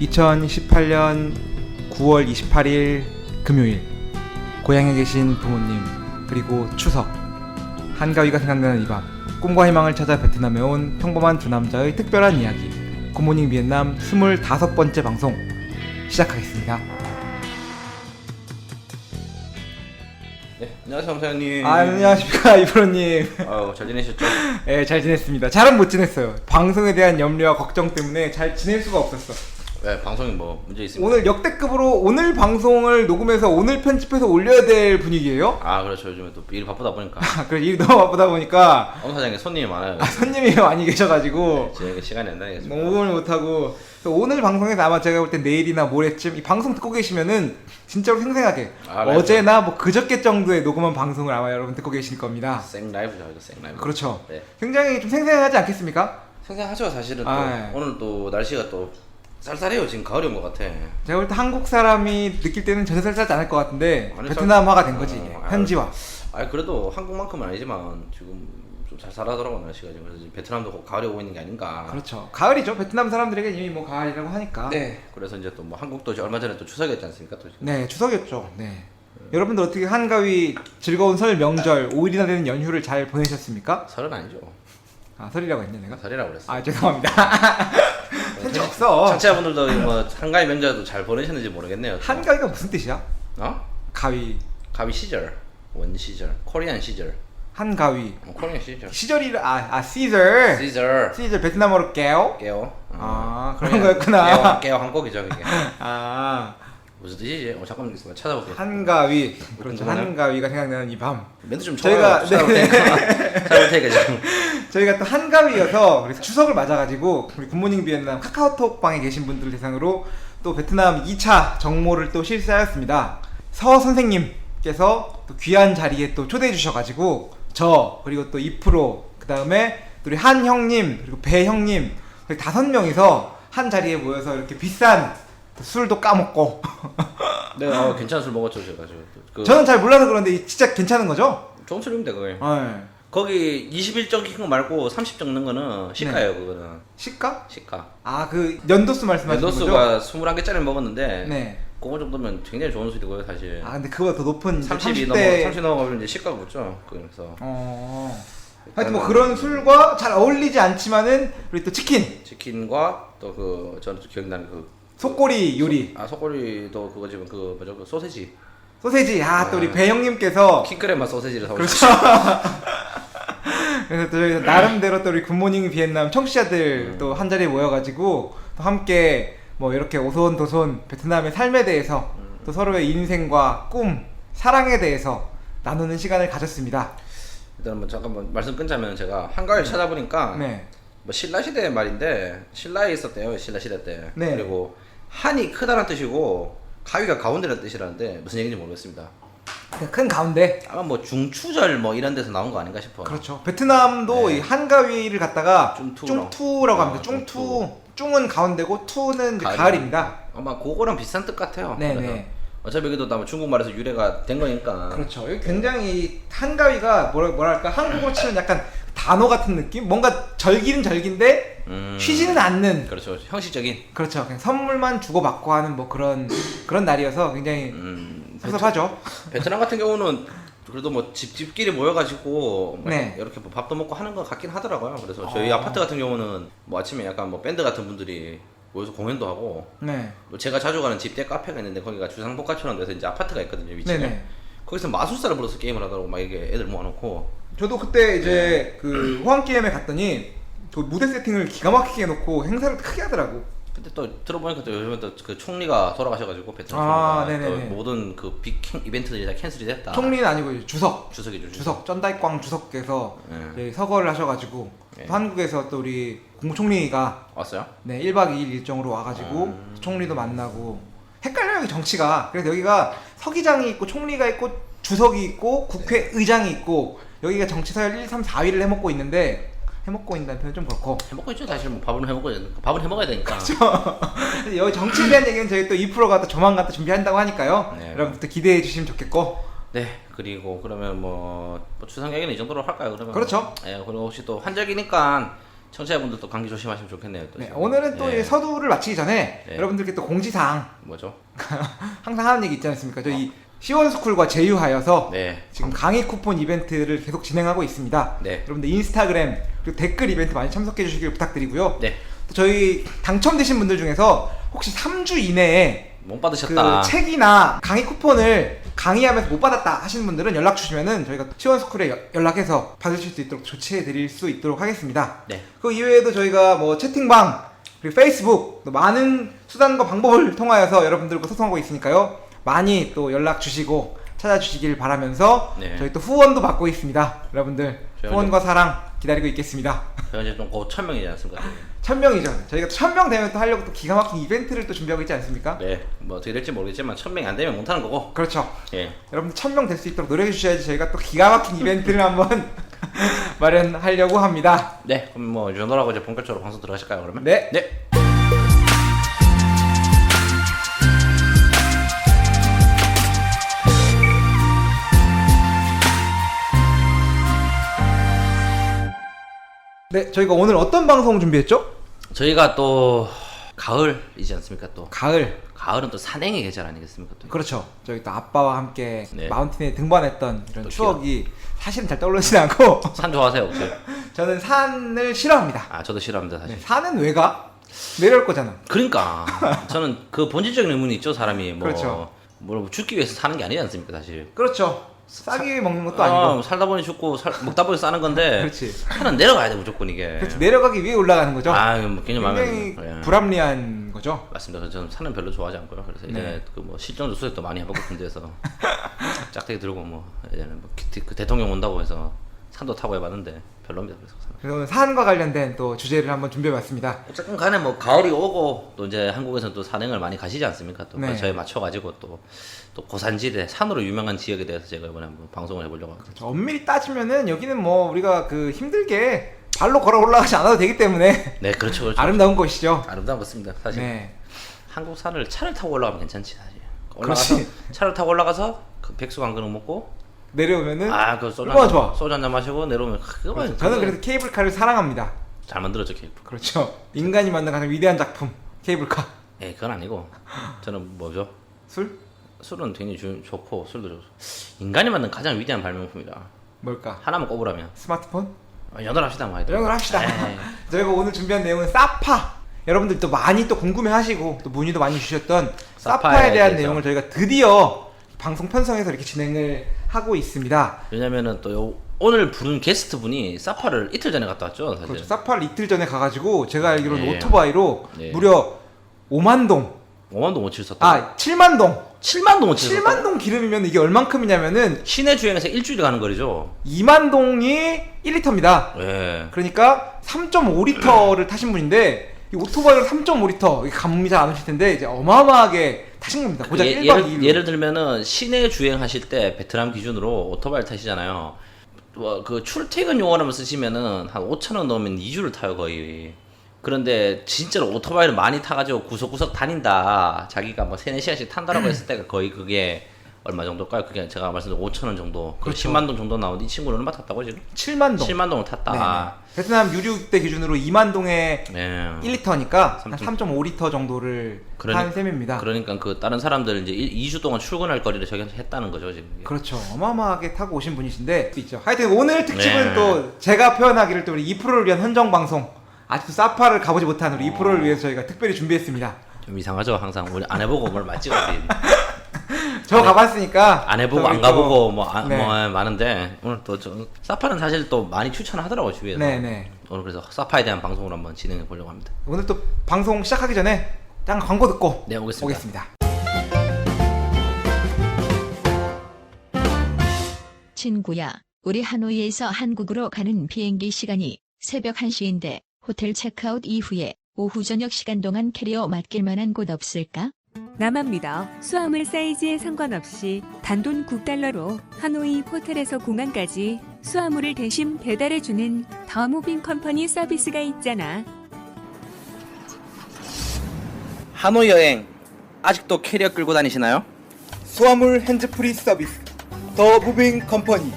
2018년 9월 28일 금요일, 고향에 계신 부모님 그리고 추석, 한가위가 생각나는 이 밤, 꿈과 희망을 찾아 베트남에 온 평범한 두 남자의 특별한 이야기, 굿모닝 비엔남 25번째 방송 시작하겠습니다. 네, 안녕하세요, 사장님. 안녕하십니까, 이프로님. 아유, 잘 지내셨죠? 네, 잘 지냈습니다. 잘은 못 지냈어요. 방송에 대한 염려와 걱정 때문에 잘 지낼 수가 없었어. 네, 방송이 뭐 문제 있습니까? 오늘 역대급으로 오늘 방송을 녹음해서 오늘 편집해서 올려야 될 분위기예요. 아, 그렇죠. 요즘에 또 일이 바쁘다 보니까. 그래, 일이 너무 바쁘다 보니까 사장님 손님이 많아요. 손님이 많이 계셔가지고 진행에 시간이 안 나겠습니다. 녹음을 못하고, 오늘 방송에서 아마 제가 볼 때 내일이나 모레쯤 이 방송 듣고 계시면은 진짜로 생생하게 어제나 뭐 그저께 정도에 녹음한 방송을 아마 여러분 듣고 계실 겁니다. 생라이브죠, 이거 생라이브. 그렇죠. 네. 굉장히 좀 생생하지 않겠습니까? 생생하죠, 사실은. 또 네. 오늘 또 날씨가 또 쌀쌀해요. 지금 가을이 온 것 같아. 제가 볼 때 한국 사람이 느낄 때는 전혀 쌀쌀하지 않을 것 같은데 아니, 베트남화가 된 거지, 이게. 현지화. 그래도 한국만큼은 아니지만 지금 좀 쌀쌀하더라고, 날씨가. 지금. 그래서 지금 베트남도 곧 가을이 오고 있는 게 아닌가. 그렇죠. 가을이죠. 베트남 사람들에게 이미 뭐 가을이라고 하니까. 네. 그래서 이제 또 뭐 한국도 이제 얼마 전에 또 추석이었지 않습니까? 또 지금. 네, 추석이었죠. 네. 여러분들 어떻게 한가위 즐거운 설 명절 5일이나 되는 연휴를 잘 보내셨습니까? 설은 아니죠. 아, 설이라고 했네, 내가? 설이라고 그랬어. 아, 죄송합니다. 편집 없어. 청취자분들도 뭐 한가위 명절도 잘 보내셨는지 모르겠네요. 또. 한가위가 무슨 뜻이야? 어? 가위. 가위 시절, 원 시절, 코리안 시절, 한가위. 코리안 시절. 시절이라, 시절. 시절. 시절 베트남어로 깨요? 깨요. 아, 그런 거였구나. 깨요 한국이죠 그게. 아, 무슨 뜻이지? 잠깐만 찾아볼게요. 한가위. 그렇죠. 궁금하네. 한가위가 생각나는 이 밤. 멘트 좀 저희가 찾아볼 테니까 지금. 저희가 또 한가위여서 그래서 추석을 맞아가지고 우리 굿모닝 비엔남 카카오톡 방에 계신 분들 대상으로 또 베트남 2차 정모를 또 실시하였습니다. 서 선생님께서 또 귀한 자리에 또 초대해 주셔가지고 저 그리고 또 이프로, 그 다음에 우리 한 형님 그리고 배 형님, 5명이서 한 자리에 모여서 이렇게 비싼 술도 까먹고 네, 괜찮은 술 먹었죠 제가. 저는 잘 몰라서 그런데 진짜 괜찮은 거죠? 좋은 술인데 그게. 네. 거기 21정 거 말고 30정 넣는 거는 시가예요. 그거는 시가? 시가. 아, 그 연도수 말씀하시는 거죠? 연도수가 21개짜리 먹었는데 네. 그거 정도면 굉장히 좋은 술이고요 사실. 아, 근데 그거보다 더 높은 30 넘어가면 이제 시가가 붙죠. 그래서 하여튼 뭐 그런 술과 잘 어울리지 않지만은 우리 또 치킨과 또 그 저는 또 기억나는 그 속꼬리 요리, 속꼬리도 그거 지금 그 뭐죠, 그 소세지. 소세지. 또 우리 배 형님께서 킹크랩 맛 소세지를 그렇죠. 사오셨어요. 그래서 또 저희 나름대로 또 우리 굿모닝 비엔남 청취자들 또 한 자리에 모여가지고 또 함께 뭐 이렇게 오손도손 베트남의 삶에 대해서 또 서로의 인생과 꿈, 사랑에 대해서 나누는 시간을 가졌습니다. 일단 뭐 잠깐만 말씀 끊자면 제가 한가위를 찾아보니까 네. 뭐 신라 시대 말인데 신라에 있었대요. 신라 시대 때. 네. 그리고 한이 크다는 뜻이고 가위가 가운데라는 뜻이라는데 무슨 얘기인지 모르겠습니다. 큰 가운데. 아마 뭐 중추절 뭐 이런 데서 나온 거 아닌가 싶어. 그렇죠. 베트남도 네. 이 한가위를 갖다가 쭝투라고. 쭝투라고 합니다. 쭝투. 쭝은 가운데고 투는 이제 가을입니다. 아마 그거랑 비슷한 뜻 같아요. 네네. 어차피 이것도 아마 중국말에서 유래가 된 거니까. 그렇죠. 여기 굉장히 한가위가 뭐랄까 한국어로 치면 약간 단어 같은 느낌? 뭔가 절기는 절기인데 쉬지는 않는. 그렇죠. 형식적인. 그렇죠. 그냥 선물만 주고받고 하는 뭐 그런 날이어서 굉장히 섭섭하죠. 베트남 같은 경우는 그래도 뭐 집끼리 모여가지고 뭐 네. 이렇게 뭐 밥도 먹고 하는 것 같긴 하더라고요. 그래서 저희 아파트 같은 경우는 뭐 아침에 약간 뭐 밴드 같은 분들이 모여서 공연도 하고, 네. 뭐 제가 자주 가는 집대 카페가 있는데 거기가 주상복합처럼 돼서 이제 아파트가 있거든요, 위치에. 네네. 거기서 마술사를 불러서 게임을 하더라고. 막 이게 애들 모아놓고. 저도 그때 이제 그 호황게임에 갔더니 그 무대 세팅을 기가 막히게 해놓고 행사를 크게 하더라고. 근데 또 들어보니까 또 요즘에 또 그 총리가 돌아가셔가지고 베트남 총리가 네네네. 또 모든 그 빅 이벤트들이 다 캔슬이 됐다. 총리는 아니고 이제 주석이죠. 주석. 쩐다이꽝 주석께서 네. 이제 서거를 하셔가지고 네. 또 한국에서 또 우리 국무총리가 왔어요? 네 1박 2일 일정으로 와가지고 총리도 만나고 헷갈려요, 여기 정치가. 그래서 여기가 서기장이 있고 총리가 있고 주석이 있고 국회의장이 있고 여기가 정치 서열 1, 3, 4위를 해먹고 있는데, 해먹고 있다는 표현 좀 그렇고 해먹고 있죠. 사실 뭐 밥은 해먹어야 되니까. 여기 정치에 대한 얘기는 저희 또 2%가 또 조만간 또 준비한다고 하니까요. 네. 여러분들 기대해 주시면 좋겠고. 네, 그리고 그러면 뭐 추석 얘기는 이 정도로 할까요? 그러면. 그렇죠. 예, 그리고 혹시 또 한절기니까 청취자분들도 감기 조심하시면 좋겠네요. 또 네, 지금. 오늘은 또 예. 이 서두를 마치기 전에 네. 여러분들께 또 공지사항 뭐죠? 항상 하는 얘기 있지 않습니까? 저희 시원스쿨과 제휴하여서 네. 지금 강의 쿠폰 이벤트를 계속 진행하고 있습니다. 네. 여러분들 인스타그램 그리고 댓글 이벤트 많이 참석해 주시길 부탁드리고요. 네. 또 저희 당첨되신 분들 중에서 혹시 3주 이내에 못 받으셨다. 그 책이나 강의 쿠폰을 강의하면서 못 받았다 하시는 분들은 연락 주시면은 저희가 시원스쿨에 연락해서 받으실 수 있도록 조치해 드릴 수 있도록 하겠습니다. 네. 그 이외에도 저희가 뭐 채팅방 그리고 페이스북 또 많은 수단과 방법을 통하여서 여러분들과 소통하고 있으니까요. 많이 또 연락 주시고 찾아주시길 바라면서 네. 저희 또 후원도 받고 있습니다. 여러분들 저희가 후원과 사랑 기다리고 있겠습니다. 저희가 이제 좀 곧 1000명이지 않습니까? 1000명이죠. 저희가 1000명 되면 또 하려고 또 기가 막힌 이벤트를 또 준비하고 있지 않습니까? 네. 뭐 어떻게 될지 모르겠지만 1000명이 안 되면 못 하는 거고. 그렇죠. 예. 여러분들 1000명 될 수 있도록 노력해 주셔야지 저희가 또 기가 막힌 이벤트를 한번 마련하려고 합니다. 네. 그럼 뭐 이 정도라고 이제 본격적으로 방송 들어가실까요, 그러면? 네. 네. 네, 저희가 오늘 어떤 방송 준비했죠? 저희가 또 가을이지 않습니까? 또 가을. 가을은 또 산행의 계절 아니겠습니까? 또. 그렇죠. 저희 또 아빠와 함께 네. 마운틴에 등반했던 이런 또 추억이 사실은 잘 떠오르진 않고 산 좋아하세요, 혹시? 저는 산을 싫어합니다. 아, 저도 싫어합니다, 사실. 네, 산은 왜 가? 내려올 거잖아. 그러니까 저는 그 본질적인 의문이 있죠, 사람이 뭐 그렇죠. 뭐 죽기 위해서 사는 게 아니지 않습니까, 사실. 그렇죠. 싸기 위해 먹는 것도 아니고. 살다 보니 죽고 먹다 보니 싸는 건데. 그렇지. 산은 내려가야 돼 무조건 이게. 그렇지. 내려가기 위해 올라가는 거죠. 아, 이거 뭐 개념 굉장히 마음에 불합리한 거죠. 맞습니다. 그래서 저는 산은 별로 좋아하지 않고요. 그래서 이제 네. 그 뭐 실전 조수도 많이 해보고 군대에서 짝대기 들고 뭐 예전에 뭐 그 대통령 온다고 해서 산도 타고 해봤는데 별로입니다. 그래서 산은. 그래서 오늘 산과 관련된 또 주제를 한번 준비해봤습니다. 어쨌든 간에 뭐 가을이 오고 또 이제 한국에서는 또 산행을 많이 가시지 않습니까? 또 네. 저에 맞춰가지고 또 고산지대 산으로 유명한 지역에 대해서 제가 이번에 한번 방송을 해보려고 합니다. 그렇죠. 엄밀히 따지면은 여기는 뭐 우리가 그 힘들게 발로 걸어 올라가지 않아도 되기 때문에 네, 그렇죠, 그렇죠. 아름다운 곳이죠. 아름다운 것입니다. 사실 네. 한국 산을 차를 타고 올라가면 괜찮지 사실. 올라가서 그렇지. 차를 타고 올라가서 그 백숙 한 그릇 먹고 내려오면은 그 소주 얼마나 좋아. 소주 한잔 마시고 내려오면 그거만 저는 그래서 케이블카를 사랑합니다. 잘 만들었죠 케이블. 그렇죠. 인간이 만든 가장 위대한 작품 케이블카. 예, 그건 아니고 저는 뭐죠? 술? 술은 굉장히 좋고 술도 좋고 인간이 만든 가장 위대한 발명품이다. 뭘까? 하나만 꼽으라면 스마트폰? 연월합시다 뭐 하여튼. 연결합시다. 에이. 저희가 오늘 준비한 내용은 사파. 여러분들 또 많이 또 궁금해하시고 또 문의도 많이 주셨던 사파에 사파에 대한 대해서. 내용을 저희가 드디어 방송 편성해서 이렇게 진행을 하고 있습니다. 왜냐면은 또 오늘 부른 게스트 분이 사파를 이틀 전에 갔다 왔죠 사실. 그렇죠. 사파를 이틀 전에 가가지고 제가 알기로는 네. 오토바이로 네. 무려 5만 동, 5만 동 못 쳤었다. 아 7만 동, 7만 동못 쳤었다. 7만 동 기름이면 이게 얼만큼이냐면은 시내 주행에서 일주일 가는 거리죠. 2만 동이 1리터입니다. 예. 그러니까 3.5리터를 타신 분인데 이 오토바이로 3.5리터 이게 감이 잘 안 오실 텐데 이제 어마어마하게 타신 겁니다. 고작 1박 2일. 예를 들면은 시내 주행하실 때 베트남 기준으로 오토바이를 타시잖아요. 그 출퇴근 용어로만 쓰시면은 한 5,000원 넣으면 2주를 타요 거의. 그런데 진짜로 오토바이를 많이 타가지고 구석구석 다닌다. 자기가 뭐 3-4시간씩 탄다라고 했을 때가 거의 그게 얼마 정도일까요? 그게 제가 말씀드린 5,000원 정도. 그렇죠. 10만 동 정도 나오는데 이 친구는 얼마 탔다고 지금? 7만 동. 7만 동을 탔다. 네. 베트남 유류대 기준으로 2만 동에 네. 1리터니까 한 3.5 3.5리터 정도를 한 셈입니다. 그러니까 그 다른 사람들 이제 2주 동안 출근할 거리를 저기 했다는 거죠 지금. 그렇죠. 어마어마하게 타고 오신 분이신데 있죠. 하여튼 오늘 특집은 네. 또 제가 표현하기를 또 우리 2%를 위한 헌정 방송. 아직도 사파를 가보지 못한 우리 2%를 위해서 저희가 특별히 준비했습니다. 좀 이상하죠 항상 우리 안 해보고 뭘 많이 찍어야지. 저 가봤으니까 안 해보고 저희 안 가보고 또- 뭐 네. 많은데 오늘 또 사파는 사실 또 많이 추천하더라고요 주위에서. 네네. 오늘 그래서 사파에 대한 방송을 한번 진행해 보려고 합니다. 오늘 또 방송 시작하기 전에 잠깐 광고 듣고 네, 오겠습니다. 친구야, 우리 하노이에서 한국으로 가는 비행기 시간이 새벽 1시인데 호텔 체크아웃 이후에 오후 저녁 시간 동안 캐리어 맡길 만한 곳 없을까? 나만 믿어. 수화물 사이즈에 상관없이 단돈 9달러로 하노이 호텔에서 공항까지 수화물을 대신 배달해주는 더무빙 컴퍼니 서비스가 있잖아. 하노이 여행 아직도 캐리어 끌고 다니시나요? 수화물 핸즈프리 서비스 더 무빙 컴퍼니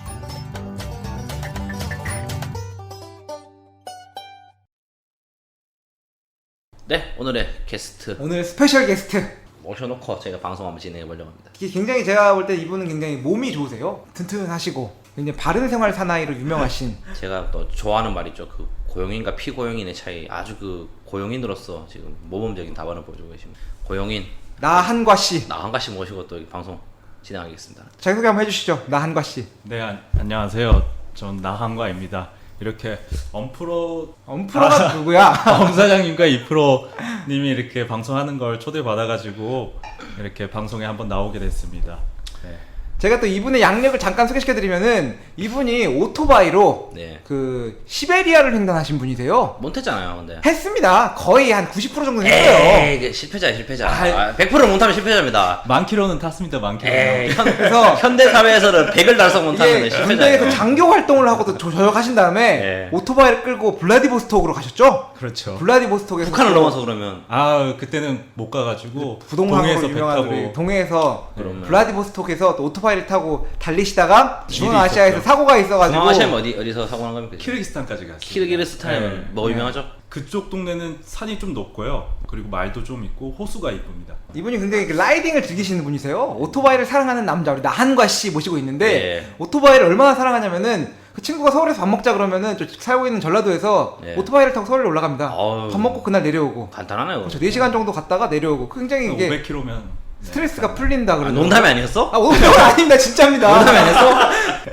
네, 오늘의 게스트 오늘 스페셜 게스트. 모셔놓고 저희가 방송 한번 진행해 보려고 합니다. 이게 굉장히 제가 볼 때 이분은 굉장히 몸이 좋으세요. 튼튼하시고 굉장히 바른 생활 사나이로 유명하신. 제가 또 좋아하는 말 있죠. 그 고용인과 피고용인의 차이. 아주 그 고용인으로서 지금 모범적인 답안을 보여주고 계십니다. 고용인 나한과 씨. 나한가 씨 모시고 또 이 방송 진행하겠습니다. 자기소개 한번 해주시죠. 나한과 씨. 네, 안녕하세요. 전 나한과입니다. 이렇게 엄프로 엄프로가 누구야? 엄 사장님과 이프로님이 이렇게 방송하는 걸 초대받아가지고 이렇게 방송에 한번 나오게 됐습니다. 네. 제가 또 이분의 양력을 잠깐 소개시켜드리면은 이분이 오토바이로 네. 그 시베리아를 횡단하신 분이세요. 못했잖아요, 근데. 했습니다. 거의 한 90% 정도 했어요. 에이, 이게 실패자야, 실패자. 아, 100% 못하면 실패자입니다. 만 킬로는 탔습니다. 만 킬로. 에이, 그래서 현대 사회에서는 100을 달성 못하면 이게 실패자예요. 군대에서 장교 활동을 하고도 전역하신 다음에 네. 오토바이를 끌고 블라디보스톡으로 가셨죠? 그렇죠. 블라디보스톡에서 북한을 또 넘어서 그러면 아, 그때는 못 가가지고 부동산으로 동해에서 배 유명한 우리 타고 동해에서 그러면. 블라디보스톡에서 또 오토바이를 타고 달리시다가 일이 중앙아시아에서 있었죠. 사고가 있어가지고 중앙아시아는 어디서 사고 난 겁니까? 키르기스탄까지 갔어요. 키르기스탄은 네. 뭐 유명하죠? 그쪽 동네는 산이 좀 높고요. 그리고 말도 좀 있고 호수가 이쁩니다. 이분이 굉장히 그 라이딩을 즐기시는 분이세요. 오토바이를 사랑하는 남자 우리 나한과 씨 모시고 있는데 네. 오토바이를 얼마나 사랑하냐면은 그 친구가 서울에서 밥 먹자 그러면은 저 살고 있는 전라도에서 네. 오토바이를 타고 서울로 올라갑니다. 어우. 밥 먹고 그날 내려오고. 간단하네요. 그렇죠. 4시간 정도 갔다가 내려오고. 굉장히 이게 500km면 스트레스가 풀린다 아, 그러죠. 농담이 아니었어? 아, 농담 아닙니다. 진짜입니다. 농담이 아니었어?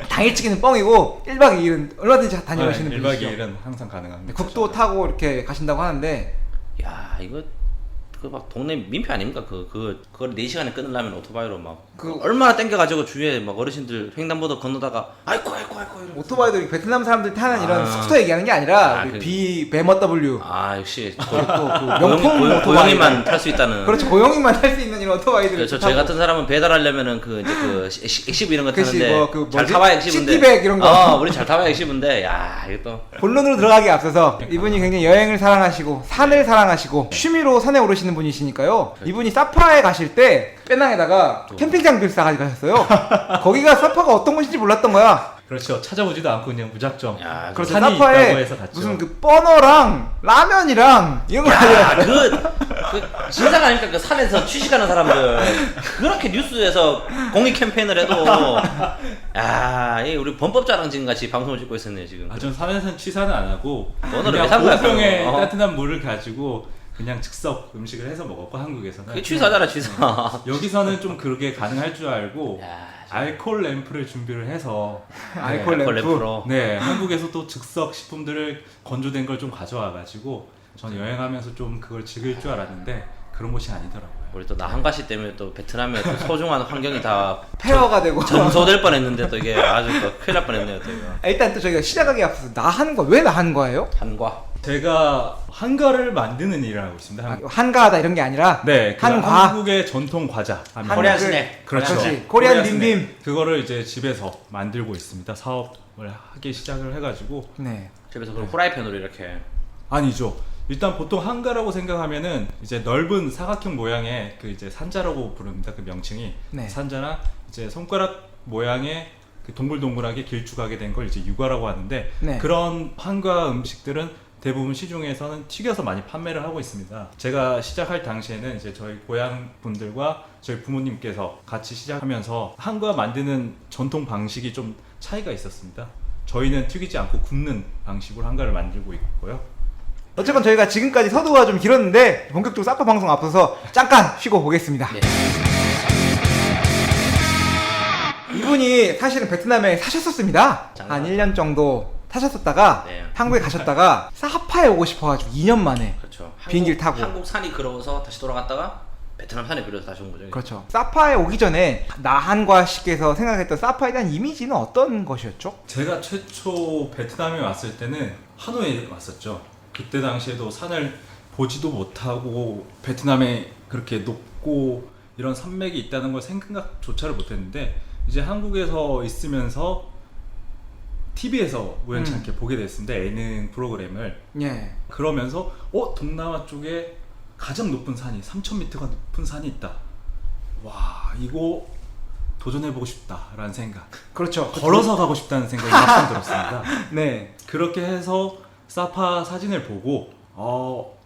당일치기는 뻥이고 1박 2일은 얼마든지 다녀오시는 1박 분이시죠. 2일은 항상 가능합니다. 국도 타고 이렇게 가신다고 하는데 야, 이거 그 막 동네 민폐 아닙니까? 그걸 4시간에 끊으려면 오토바이로 막 얼마나 땡겨가지고 주위에 막 어르신들 횡단보도 건너다가 아이고 이러고. 오토바이도 이 베트남 사람들이 타는 이런 아. 스쿠터 얘기하는 게 아니라 아, 우리 그- BMW 아, 역시 또그 명품 오토바이 고용인만 탈 수 있다는. 그렇죠. 고용인만 탈 수 있는 이런 오토바이들. 그렇죠. 저희 같은 사람은 배달하려면은 그 이제 그 엑시브 이런 거 그치, 타는데 뭐, 그 잘 뭐지? 타봐야 엑시브인데. 시티백 이런 거. 우리 잘 타봐야 엑시브인데 야, 이거 또 본론으로 들어가기 앞서서 이분이 굉장히 여행을 사랑하시고 산을 사랑하시고 취미로 산에 오르시는 분이시니까요. 이분이 사파에 가실 때 빼낭에다가 캠핑 장비를 싸가지고 가셨어요. 거기가 사파가 어떤 곳인지 몰랐던 거야. 그렇죠. 찾아보지도 않고 그냥 무작정. 야, 그래서 산이 있다고 사파에 해서 갔죠. 무슨 그 버너랑 라면이랑 이런 거 야, 가져갔어요. 그 진상 아닙니까? 그 산에서 취직하는 사람들 그렇게 뉴스에서 공익 캠페인을 해도 야, 이 우리 범법자랑 같이 방송을 찍고 있었네요 지금. 전 산에서는 취사는 안 하고 너는 왜 그냥 산 거야, 보병에 그럼? 따뜻한 물을 가지고 그냥 즉석 음식을 해서 먹었고 한국에서는 그게 취사잖아, 취사. 여기서는 좀 그렇게 가능할 줄 알고 야, 알콜 램프를 준비를 해서 알콜 램프. 램프로. 네 한국에서 또 즉석 식품들을 건조된 걸 좀 가져와 가지고 전 여행하면서 좀 그걸 즐길 줄 알았는데 그런 곳이 아니더라고요. 우리 또 나한가시 때문에 또 베트남의 또 소중한 환경이 다 폐허가 되고. 전소될 뻔했는데 또 이게 아주 또 큰일 날 뻔했네요 또 이거. 일단 또 저희가 시작하기 앞서서 나한과 왜 나한과예요? 한과. 제가 한가를 만드는 일을 하고 있습니다. 한가하다 이런 게 아니라 네, 그 한과. 한국의 전통 과자. 하면 코리안 그- 스낵. 그렇죠. 그렇지. 코리안 스낵. 빔빔. 그거를 이제 집에서 만들고 있습니다. 사업을 하기 시작을 해가지고 네. 집에서 그럼 후라이팬으로 이렇게. 아니죠. 일단 보통 한가라고 생각하면은 이제 넓은 사각형 모양의 그 이제 산자라고 부릅니다. 그 명칭이 네. 산자나 이제 손가락 모양의 그 동글동글하게 길쭉하게 된 걸 이제 유과라고 하는데 네. 그런 한가 음식들은 대부분 시중에서는 튀겨서 많이 판매를 하고 있습니다. 제가 시작할 당시에는 이제 저희 고향 분들과 저희 부모님께서 같이 시작하면서 한가 만드는 전통 방식이 좀 차이가 있었습니다. 저희는 튀기지 않고 굽는 방식으로 한가를 만들고 있고요. 어쨌건 저희가 지금까지 서두가 좀 길었는데 본격적으로 사파 방송 앞서서 잠깐 쉬고 보겠습니다. 네. 이분이 사실은 베트남에 사셨었습니다. 한 1년 정도 사셨었다가 네. 한국에 가셨다가 사파에 오고 싶어가지고 2년 만에 그렇죠. 비행기를 타고. 한국 산이 그러워서 다시 돌아갔다가 베트남 산이 그려서 다시 온 거죠. 그렇죠. 사파에 오기 전에 나한과 씨께서 생각했던 사파에 대한 이미지는 어떤 것이었죠? 제가 최초 베트남에 왔을 때는 하노이에 왔었죠. 그때 당시에도 산을 보지도 못하고 베트남에 그렇게 높고 이런 산맥이 있다는 걸 생각조차를 못했는데 이제 한국에서 있으면서 TV에서 우연찮게 보게 됐습니다. 예능 프로그램을. 예. 그러면서 동남아 쪽에 가장 높은 산이 3,000m가 높은 산이 있다. 와 이거 도전해보고 싶다라는 생각. 그렇죠. 걸어서 가고 싶다는 생각이 막상 들었습니다. 네. 그렇게 해서 사파 사진을 보고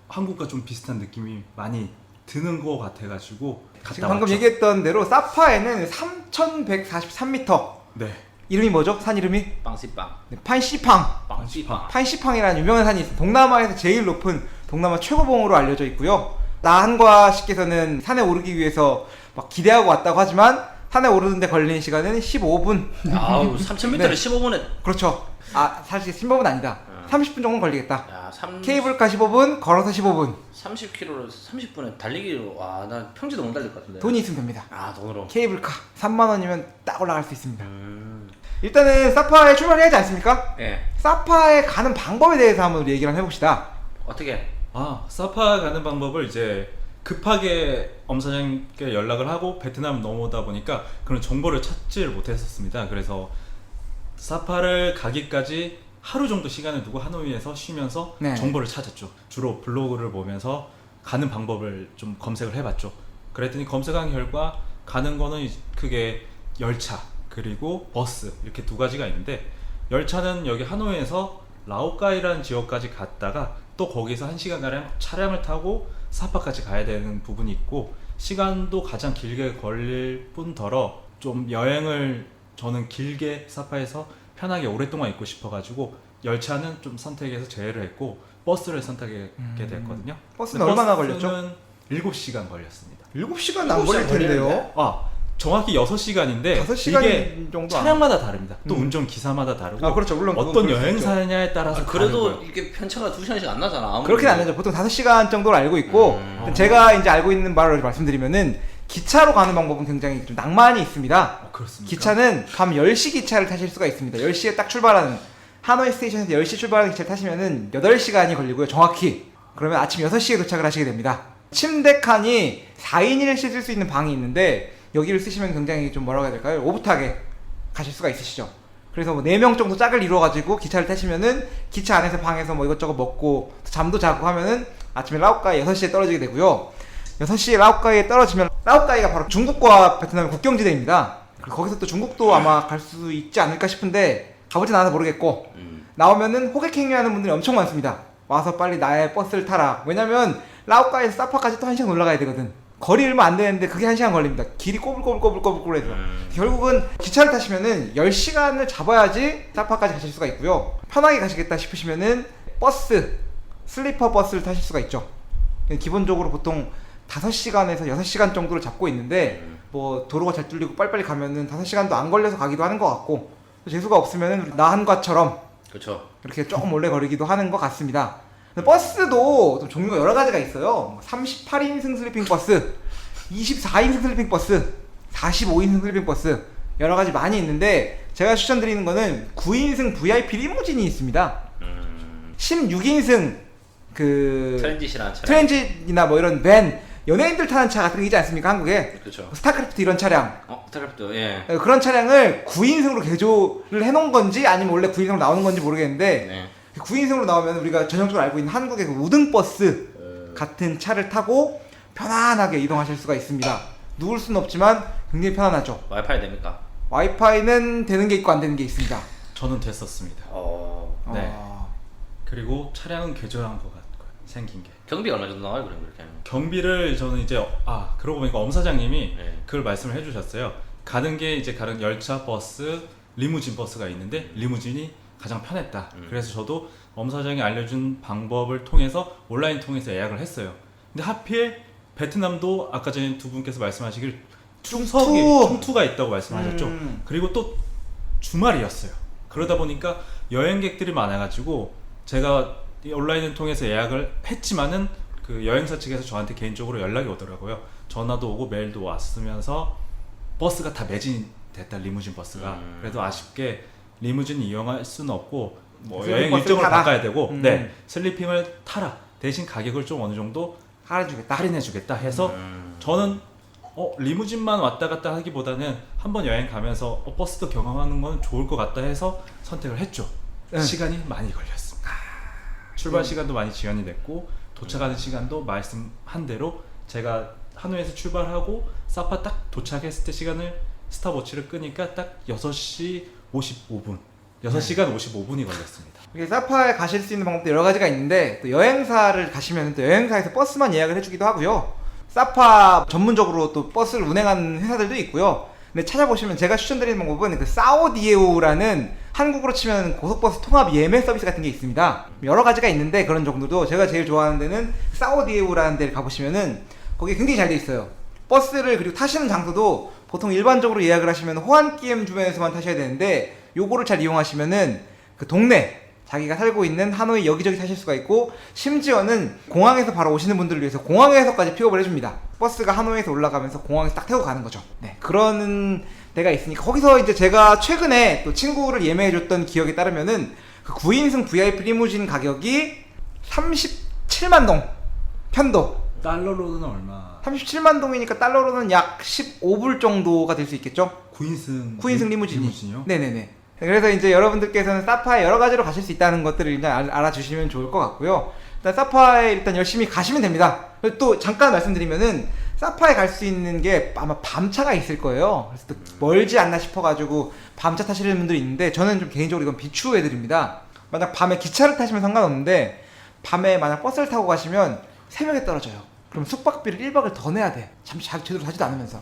한국과 좀 비슷한 느낌이 많이 드는 것 같아가지고 갔다 지금 방금 왔죠. 얘기했던 대로 사파에는 3,143m. 네. 이름이 뭐죠? 산 이름이? 빵시빵. 네, 판시팡. 빵시빵. 판시팡이라는 유명한 산이 있어요. 동남아에서 제일 높은 동남아 최고봉으로 알려져 있고요. 나한과 씨께서는 산에 오르기 위해서 막 기대하고 왔다고 하지만 산에 오르는데 걸리는 시간은 15분. 아우 3,000m를 네. 15분에. 그렇죠. 아 사실 15분 아니다. 30분 정도 걸리겠다. 야 케이블카 15분, 걸어서 15분. 30km를 30분에 달리기로 와나 평지도 못 달릴 것 같은데. 돈이 있으면 됩니다. 아 돈으로. 케이블카 3만 원이면 딱 올라갈 수 있습니다. 일단은 사파에 출발해야 하지 않습니까? 예. 사파에 가는 방법에 대해서 한번 우리 얘기를 한번 해봅시다. 어떻게? 사파 가는 방법을 이제 급하게 엄사장님께 연락을 하고 베트남 넘어오다 보니까 그런 정보를 찾지를 못했었습니다. 그래서 사파를 가기까지 하루 정도 시간을 두고 하노이에서 쉬면서 네. 정보를 찾았죠. 주로 블로그를 보면서 가는 방법을 좀 검색을 해봤죠. 그랬더니 검색한 결과 가는 거는 크게 열차 그리고 버스 이렇게 두 가지가 있는데, 열차는 여기 하노이에서 라오카이라는 지역까지 갔다가 또 거기서 1시간가량 차량을 타고 사파까지 가야 되는 부분이 있고, 시간도 가장 길게 걸릴 뿐더러 좀 여행을 저는 길게 사파에서 편하게 오랫동안 있고 싶어가지고 열차는 좀 선택해서 제외를 했고 버스를 선택하게 됐거든요. 버스는 근데 얼마나 버스는 걸렸죠? 7시간 걸렸습니다. 7시간 안 걸릴 텐데요. 정확히 6시간인데 5시간 이게 정도 안 차량마다 다릅니다. 또 운전기사마다 다르고 아 그렇죠. 물론 어떤 그건 그럴 수 있죠. 여행사냐에 따라서 그래도 다르고요. 이게 편차가 2시간씩 안 나잖아. 아무리. 그렇게 안 되죠. 보통 5시간 정도로 알고 있고 제가 이제 알고 있는 바를 말씀드리면은 기차로 가는 방법은 굉장히 좀 낭만이 있습니다. 그렇습니까? 기차는 밤 10시 기차를 타실 수가 있습니다. 10시에 딱 출발하는 하노이 스테이션에서 10시 출발하는 기차를 타시면은 8시간이 걸리고요. 정확히. 그러면 아침 6시에 도착을 하시게 됩니다. 침대 칸이 4인을 씻을 수 있는 방이 있는데 여기를 쓰시면 굉장히 좀 뭐라고 해야 될까요? 오붓하게 가실 수가 있으시죠. 그래서 뭐 4명 정도 짝을 이루어가지고 기차를 타시면은 기차 안에서 방에서 뭐 이것저것 먹고 잠도 자고 하면은 아침에 라오카이 6시에 떨어지게 되고요. 6시에 라오카이에 떨어지면 라오카이가 바로 중국과 베트남의 국경지대입니다. 그리고 거기서 또 중국도 아마 갈 수 있지 않을까 싶은데 가보진 않아서 모르겠고 나오면은 호객행위하는 분들이 엄청 많습니다. 와서 빨리 나의 버스를 타라. 왜냐면 라오카이에서 사파까지 또 1시간 올라가야 되거든. 거리 얼마 안 되는데 그게 1시간 걸립니다. 길이 꼬불꼬불꼬불꼬불해서 결국은 기차를 타시면은 10시간을 잡아야지 사파까지 가실 수가 있고요. 편하게 가시겠다 싶으시면은 버스, 슬리퍼 버스를 타실 수가 있죠. 기본적으로 보통 5시간에서 6시간 정도를 잡고 있는데 뭐 도로가 잘 뚫리고 빨리빨리 가면은 5시간도 안 걸려서 가기도 하는 것 같고, 재수가 없으면은 우리 나한과처럼 그렇죠. 이렇게 조금 오래 걸리기도 하는 것 같습니다. 근데 버스도 좀 종류가 여러 가지가 있어요. 38인승 슬리핑 버스, 24인승 슬리핑 버스, 45인승 슬리핑 버스, 여러 가지 많이 있는데 제가 추천드리는 거는 9인승 VIP 리무진이 있습니다. 16인승 그 트랜짓이라는 차량. 트랜짓이나 뭐 이런 밴, 연예인들 타는 차 같은 거 있지 않습니까? 한국에 그렇죠. 스타크래프트 이런 차량, 스타크래프트. 예. 그런 차량을 9인승으로 개조를 해놓은 건지 아니면 원래 9인승으로 나오는 건지 모르겠는데 네. 9인승으로 나오면 우리가 전형적으로 알고 있는 한국의 그 우등버스 같은 차를 타고 편안하게 이동하실 수가 있습니다. 누울 수는 없지만 굉장히 편안하죠. 와이파이 됩니까? 와이파이는 되는 게 있고 안 되는 게 있습니다. 저는 됐었습니다. 네. 그리고 차량은 개조한 것 같고요. 생긴 게. 경비가 얼마 정도 나와요? 그렇게 하면? 경비를 저는 이제 그러고 보니까 엄사장님이 네. 그걸 말씀을 해주셨어요. 가는 게 이제 가는 열차, 버스, 리무진 버스가 있는데 리무진이 가장 편했다. 그래서 저도 엄사장이 알려준 방법을 통해서 온라인 통해서 예약을 했어요. 근데 하필 베트남도 아까 전에 두 분께서 말씀하시길 충투가 있다고 말씀하셨죠. 그리고 또 주말이었어요. 그러다 보니까 여행객들이 많아가지고 제가 온라인을 통해서 예약을 했지만은 그 여행사 측에서 저한테 개인적으로 연락이 오더라고요. 전화도 오고 메일도 왔으면서 버스가 다 매진됐다, 리무진 버스가. 그래도 아쉽게 리무진 이용할 수는 없고 뭐 슬리핑 여행 버스를 일정을 타라. 바꿔야 되고 네, 슬리핑을 타라. 대신 가격을 좀 어느 정도 할인해주겠다 해서 저는 리무진만 왔다 갔다 하기보다는 한번 여행 가면서 버스도 경험하는 건 좋을 것 같다 해서 선택을 했죠. 시간이 많이 걸렸습니다. 출발 시간도 많이 지연이 됐고 도착하는 시간도 말씀한 대로 제가 하노이에서 출발하고 사파 딱 도착했을 때 시간을 스탑워치를 끄니까 딱 6시 55분 6시간 55분이 걸렸습니다. 이게 사파에 가실 수 있는 방법도 여러 가지가 있는데 또 여행사를 가시면 또 여행사에서 버스만 예약을 해주기도 하고요. 사파 전문적으로 또 버스를 운행하는 회사들도 있고요. 근데 찾아보시면 제가 추천드리는 방법은 그 사오디에오라는 한국으로 치면 고속버스 통합 예매 서비스 같은 게 있습니다. 여러 가지가 있는데 그런 정도도 제가 제일 좋아하는 데는 사오디에오라는 데를 가보시면은 거기 굉장히 잘 돼 있어요. 버스를 그리고 타시는 장소도 보통 일반적으로 예약을 하시면 호안기엠 주변에서만 타셔야 되는데 요거를 잘 이용하시면은 그 동네 자기가 살고 있는 하노이 여기저기 타실 수가 있고 심지어는 공항에서 바로 오시는 분들을 위해서 공항에서까지 픽업을 해줍니다. 버스가 하노이에서 올라가면서 공항에서 딱 태우고 가는 거죠. 네, 그런 데가 있으니까 거기서 이제 제가 최근에 또 친구를 예매해줬던 기억에 따르면은 그 9인승 VIP 리무진 가격이 37만 동 편도. 달러로는 얼마? 37만 동이니까 달러로는 약 15불 정도가 될 수 있겠죠? 9인승 리무진이요? 네네네. 그래서 이제 여러분들께서는 사파에 여러 가지로 가실 수 있다는 것들을 일단 알아주시면 좋을 것 같고요. 일단 사파에 일단 열심히 가시면 됩니다. 그리고 또 잠깐 말씀드리면은 사파에 갈 수 있는 게 아마 밤차가 있을 거예요. 그래서 또 멀지 않나 싶어가지고 밤차 타시는 분들이 있는데 저는 좀 개인적으로 이건 비추해드립니다. 만약 밤에 기차를 타시면 상관없는데 밤에 만약 버스를 타고 가시면 새벽에 떨어져요. 그럼 숙박비를 1박을 더 내야 돼. 잠시 제대로 타지도 않으면서.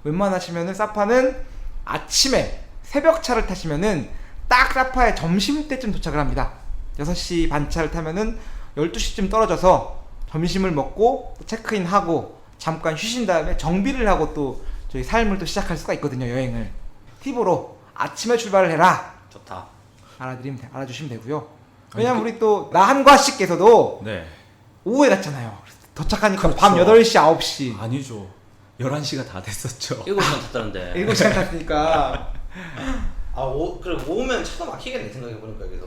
웬만하시면은 사파는 아침에 새벽차를 타시면은 딱 사파에 점심때쯤 도착을 합니다. 6시 반차를 타면은 12시쯤 떨어져서 점심을 먹고 체크인하고 잠깐 쉬신 다음에 정비를 하고 또 저희 삶을 또 시작할 수가 있거든요. 여행을 팁으로 아침에 출발을 해라. 좋다. 알아주시면 되고요. 왜냐면 우리 또 나한과 씨께서도 네. 오후에 갔잖아요. 도착하니까 그렇죠. 밤 8시 9시 아니죠. 11시가 다 됐었죠. 7시간 탔다는데. 7시간 탔으니까 그래 오면 차도 막히겠네 생각해보니까 여기서.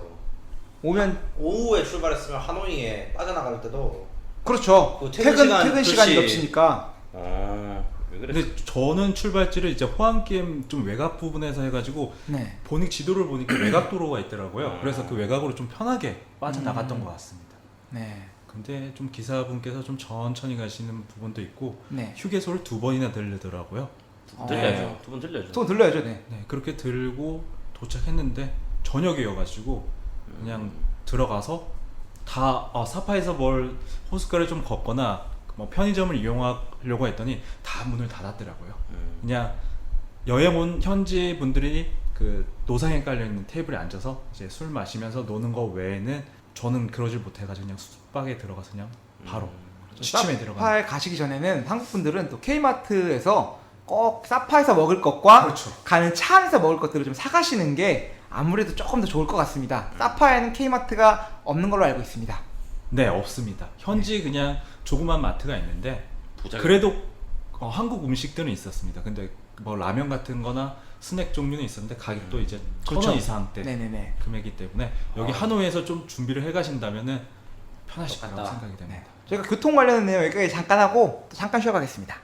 오면 오후에 출발했으면 하노이에 빠져나갈 때도. 그렇죠. 그 퇴근 시간이 그렇지. 겹치니까. 왜 그래? 근데 저는 출발지를 이제 호안게임 좀 외곽 부분에서 해가지고 네. 지도를 보니까 외곽 도로가 있더라고요. 그래서 그 외곽으로 좀 편하게 빠져나갔던 것 같습니다. 네. 근데 좀 기사분께서 좀 천천히 가시는 부분도 있고 네. 휴게소를 2번이나 들르더라고요. 들려야죠. 네. 두 번 들려야죠. 또 들려야죠. 네. 네, 그렇게 들고 도착했는데 저녁이어가지고 그냥 들어가서 다 사파에서 뭘 호숫가를 좀 걷거나 뭐 편의점을 이용하려고 했더니 다 문을 닫았더라고요. 그냥 여행 온 현지 분들이 그 노상에 깔려 있는 테이블에 앉아서 이제 술 마시면서 노는 거 외에는 저는 그러질 못해가지고 그냥 숙박에 들어가서 그냥 바로 취침에 들어가. 사파에 가시기 전에는 한국 분들은 또 K마트에서 꼭 사파에서 먹을 것과 그렇죠. 가는 차 안에서 먹을 것들을 좀 사가시는 게 아무래도 조금 더 좋을 것 같습니다. 사파에는 K마트가 없는 걸로 알고 있습니다. 네, 없습니다. 현지 그냥 조그만 마트가 있는데 부자가 그래도 한국 음식들은 있었습니다. 근데 뭐 라면 같은 거나 스낵 종류는 있었는데 가격도 이제 1,000원 이상대 네네네. 금액이기 때문에 여기 하노이에서 좀 준비를 해 가신다면은 편하실 거라고 똑같다. 생각이 됩니다. 네. 저희가 교통 관련은 내용 여기까지 잠깐 하고 또 잠깐 쉬어가겠습니다.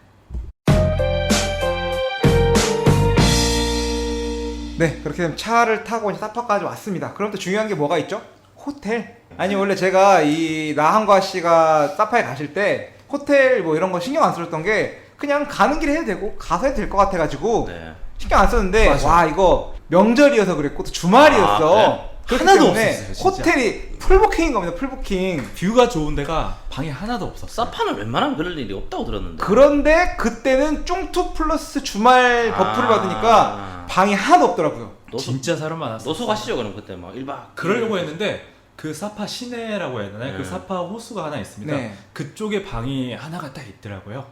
네, 그렇게 되면 차를 타고 이제 사파까지 왔습니다. 그럼 또 중요한 게 뭐가 있죠? 호텔. 아니 원래 제가 이 나한과 씨가 사파에 가실 때 호텔 뭐 이런 거 신경 안 썼던 게 그냥 가는 길에 해도 되고 가서 해도 될 것 같아가지고 네. 신경 안 썼는데 맞아. 와 이거 명절이어서 그랬고 또 주말이었어. 그렇기 하나도 때문에 없었어요, 진짜. 호텔이 풀부킹인 겁니다. 풀부킹. 뷰가 좋은 데가 방이 하나도 없었어요. 사파는 웬만하면 그럴 일이 없다고 들었는데. 그런데 그때는 쫑투 플러스 주말 버프를 받으니까 방이 하나도 없더라고요. 진짜 사람 많았어요. 노소 가시죠 그럼 그때 막 1박. 그러려고 했는데 그 사파 시내라고 해야 되나요? 그 사파 호수가 하나 있습니다. 네. 그쪽에 방이 하나가 딱 있더라고요.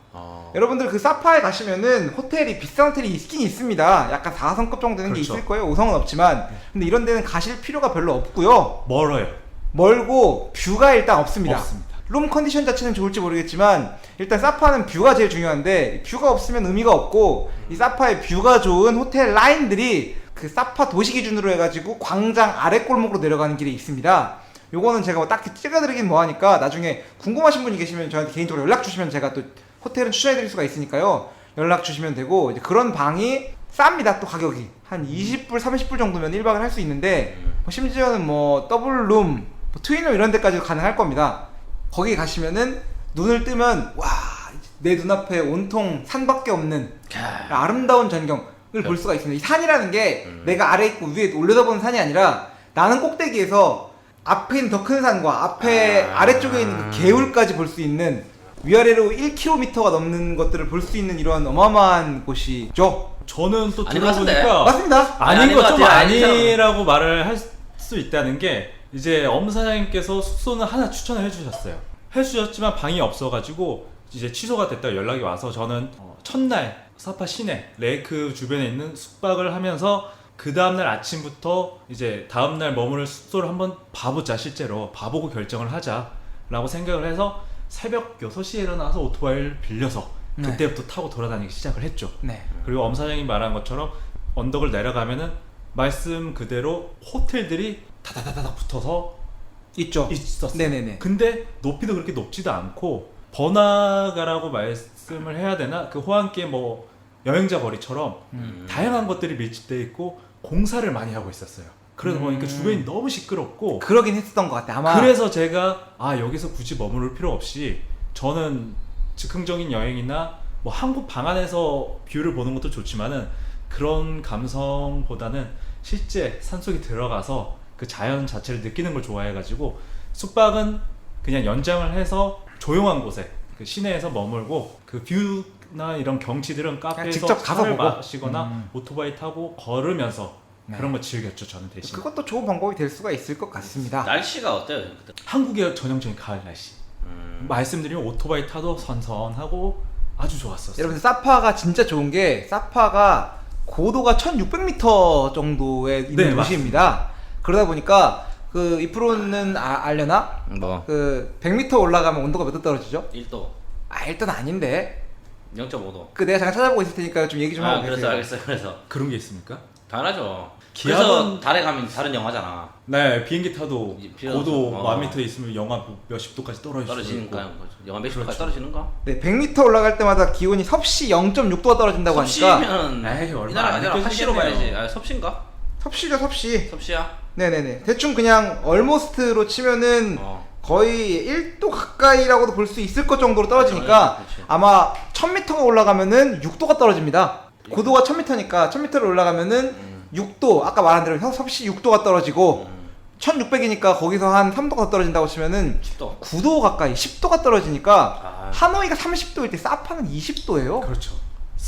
여러분들 그 사파에 가시면은 호텔이 비싼 호텔이 있긴 있습니다. 약간 4성급 정도 되는 게 그렇죠. 있을 거예요. 5성은 없지만. 근데 이런 데는 가실 필요가 별로 없고요. 멀어요. 멀고 뷰가 일단 없습니다. 없습니다. 룸 컨디션 자체는 좋을지 모르겠지만 일단 사파는 뷰가 제일 중요한데 뷰가 없으면 의미가 없고 이 사파의 뷰가 좋은 호텔 라인들이 그 사파 도시 기준으로 해가지고 광장 아래 골목으로 내려가는 길에 있습니다. 요거는 제가 뭐 딱히 찍어드리긴 뭐하니까 나중에 궁금하신 분이 계시면 저한테 개인적으로 연락 주시면 제가 또 호텔은 추천해드릴 수가 있으니까요. 연락 주시면 되고 이제 그런 방이 쌉니다. 또 가격이 한 20불 30불 정도면 1박을 할 수 있는데 뭐 심지어는 뭐 더블룸 뭐 트윈룸 이런 데까지도 가능할 겁니다. 거기 가시면은 눈을 뜨면 와 내 눈앞에 온통 산밖에 없는 아름다운 전경. 볼 수가 있습니다. 이 산이라는 게 내가 아래 있고 위에 올려다보는 산이 아니라 나는 꼭대기에서 앞에 있는 더 큰 산과 앞에 아래쪽에 있는 그 개울까지 볼 수 있는 위아래로 1km가 넘는 것들을 볼 수 있는 이런 어마어마한 곳이죠. 저는 또 아닌 것 같은데? 들어보니까 맞습니다. 아닌 아닌 거 것 좀 같아요. 아닌 아니라고 말을 할 수 있다는 게 이제 엄 사장님께서 숙소는 하나 추천을 해주셨어요. 해주셨지만 방이 없어가지고 이제 취소가 됐다 연락이 와서 저는 첫날 사파 시내 레이크 주변에 있는 숙박을 하면서 그 다음날 아침부터 이제 다음날 머무를 숙소를 한번 봐보자, 실제로 봐보고 결정을 하자라고 생각을 해서 새벽 6시에 일어나서 오토바이를 빌려서 네. 그때부터 타고 돌아다니기 시작을 했죠. 네. 그리고 엄 사장님 말한 것처럼 언덕을 내려가면은 말씀 그대로 호텔들이 다다다다닥 붙어서 있죠. 있었어요. 네네네. 근데 높이도 그렇게 높지도 않고 번화가라고 말씀을 해야 되나? 그 호안기에 뭐 여행자 거리처럼 다양한 것들이 밀집되어 있고 공사를 많이 하고 있었어요. 그러다 보니까 주변이 너무 시끄럽고 그러긴 했었던 것 같아. 아마 그래서 제가 여기서 굳이 머무를 필요 없이 저는 즉흥적인 여행이나 뭐 한국 방 안에서 뷰를 보는 것도 좋지만은 그런 감성보다는 실제 산속에 들어가서 그 자연 자체를 느끼는 걸 좋아해가지고 숙박은 그냥 연장을 해서 조용한 곳에 그 시내에서 머물고 그 뷰나 이런 경치들은 카페에서 직접 가서 차를 보고. 마시거나 오토바이 타고 걸으면서 네. 그런 거 즐겼죠. 저는 대신 그것도 좋은 방법이 될 수가 있을 것 같습니다. 날씨가 어때요? 그때? 한국의 전형적인 가을 날씨 말씀드리면 오토바이 타도 선선하고 아주 좋았었어요. 여러분 사파가 진짜 좋은 게 사파가 고도가 1600m 정도에 있는 네, 도시입니다. 그러다 보니까 그 이 프로는 알려나? 뭐 그 100m 올라가면 온도가 몇 도 떨어지죠? 1도, 일단 아닌데. 0.5도. 그 내가 잠깐 찾아보고 있을 테니까 좀 얘기 좀 하고 계세요. 알겠어요. 그래서 그런 게 있습니까? 당연하죠. 기압은- 그래서 달에 가면 다른 영화잖아. 네, 비행기 타도 필요 고도 없어. 1000m 있으면 영하 몇십 도까지 떨어질 수도 있고. 떨어지니까 영화 몇십 도까지 그렇죠. 떨어지는가? 네, 100m 올라갈 때마다 기온이 섭씨 0.6도가 떨어진다고 하니까 섭씨면 에이, 얼마 이 나라 안 아니라 하시로 느껴지겠네요. 봐야지. 섭씨인가? 섭씨죠, 섭씨. 섭씨야? 네네네. 대충 그냥 얼모스트로 치면은 거의 1도 가까이라고도 볼 수 있을 것 정도로 떨어지니까 그렇지. 아마 1000m가 올라가면은 6도가 떨어집니다. 고도가 1000m니까 1000m를 올라가면은 6도, 아까 말한 대로 섭씨 6도가 떨어지고 1600이니까 거기서 한 3도가 더 떨어진다고 치면은 10도. 9도 가까이 10도가 떨어지니까 아. 하노이가 30도일 때 사파는 20도예요. 그렇죠.